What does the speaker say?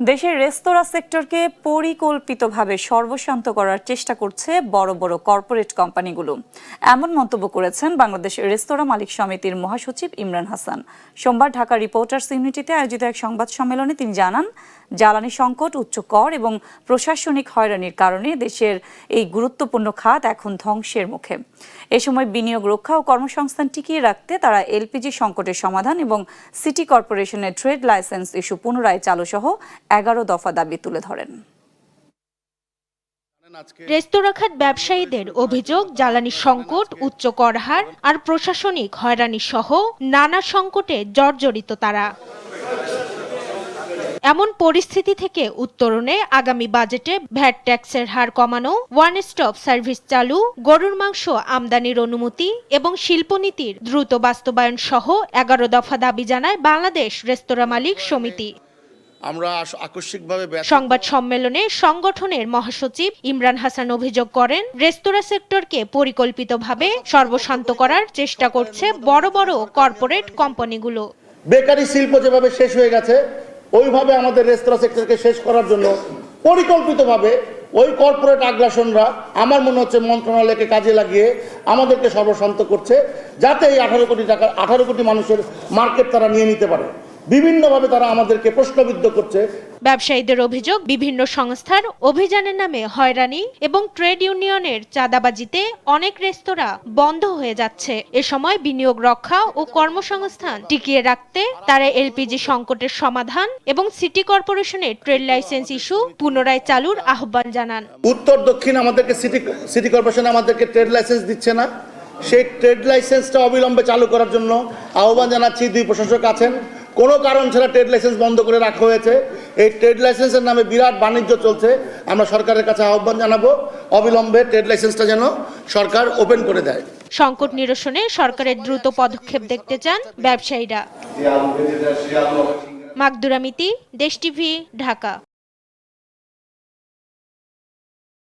দেশের রেস্তোরাঁ সেক্টরকে পরিকল্পিতভাবে সর্বশান্ত করার চেষ্টা করছে বড় বড় কর্পোরেট কোম্পানিগুলো। এমন মন্তব্য করেছেন বাংলাদেশ রেস্তোরাঁ মালিক সমিতির মহাসচিব ইমরান হাসান। সোমবার ঢাকা রিপোর্টার্স ইউনিটিতে আয়োজিত এক সংবাদ সম্মেলনে তিনি জানান, জ্বালানি সংকট, উচ্চ কর এবং প্রশাসনিক হয়রানির কারণে দেশের এই গুরুত্বপূর্ণ খাত এখন ধ্বংসের মুখে। এ সময় বিনিয়োগ রক্ষা ও কর্মসংস্থান টিকিয়ে রাখতে তারা এলপিজি সংকটের সমাধান এবং সিটি কর্পোরেশনের ট্রেড লাইসেন্স ইস্যু পুনরায় চালু সহ 11 দফা দাবি তুলে ধরেন। রেস্তোরাঁ খাত ব্যবসায়ীদের অভিযোগ, জ্বালানি সংকট, উচ্চ কর হার আর প্রশাসনিক হয়রানি সহ নানা সংকটে জর্জরিত তারা। এমন পরিস্থিতি থেকে উত্তরণে আগামী বাজেটে ভ্যাট ট্যাক্সের হার কমানো, ওয়ান স্টপ সার্ভিস চালু, গরুর মাংস আমদানির অনুমতি এবং শিল্পনীতির দ্রুত বাস্তবায়ন সহ 11 দফা দাবি জানায় বাংলাদেশ রেস্তোরাঁ মালিক সমিতি। আমরা আকস্মিকভাবে সংবাদ সম্মেলনে সংগঠনের মহাসচিব ইমরান হাসান অভিযোগ করেন, রেস্তোরাঁ সেক্টরকে পরিকল্পিতভাবে সর্বশান্ত করার চেষ্টা করছে বড় বড় কর্পোরেট কোম্পানিগুলো। বেকারি শিল্প যেভাবে শেষ হয়ে গেছে, ওইভাবে আমাদের রেস্তোরাঁ সেক্টরকে শেষ করার জন্য পরিকল্পিতভাবে ওই কর্পোরেট আগ্রাসনরা আমার মনে হচ্ছে মন্ত্রণালয়কে কাজে লাগিয়ে আমাদেরকে সর্বশান্ত করছে, যাতে এই 18 কোটি মানুষের মার্কেট তারা নিয়ে নিতে পারে। বিভিন্নভাবে তারা আমাদেরকে প্রশ্নবিদ্ধ করছে। ব্যবসায়ীদের অভিযোগ, বিভিন্ন সংস্থার অভিযানের নামে হয়রানি এবং ট্রেড ইউনিয়নের চাঁদাবাজিতে অনেক রেস্তোরাঁ বন্ধ হয়ে যাচ্ছে। এ সময় বিনিয়োগ রক্ষা ও কর্মসংস্থান টিকিয়ে রাখতে তারা এলপিজি সংকটের সমাধান এবং সিটি কর্পোরেশনের ট্রেড লাইসেন্স ইস্যু পুনরায় চালুর আহ্বান জানান। উত্তর দক্ষিণ আমাদেরকে সিটি কর্পোরেশন আমাদেরকে ট্রেড লাইসেন্স দিচ্ছে না, সেই ট্রেড লাইসেন্সটা অবিলম্বে চালু করার জন্য আহ্বান জানাচ্ছি। দুই প্রশাসক আছেন, কোনো কারণ ছাড়া ট্রেড লাইসেন্স বন্ধ করে রাখা হয়েছে। এই ট্রেড লাইসেন্সের নামে বিরাট বাণিজ্য চলছে। আমরা সরকারের কাছে আহ্বান জানাবো, অবিলম্বে ট্রেড লাইসেন্সটা যেন সরকার ওপেন করে দেয়। সংকট নিরসনে সরকারের দ্রুত পদক্ষেপ দেখতে চান ব্যবসায়ীরা। মাকদুরা মিতি, দেশ টিভি, ঢাকা।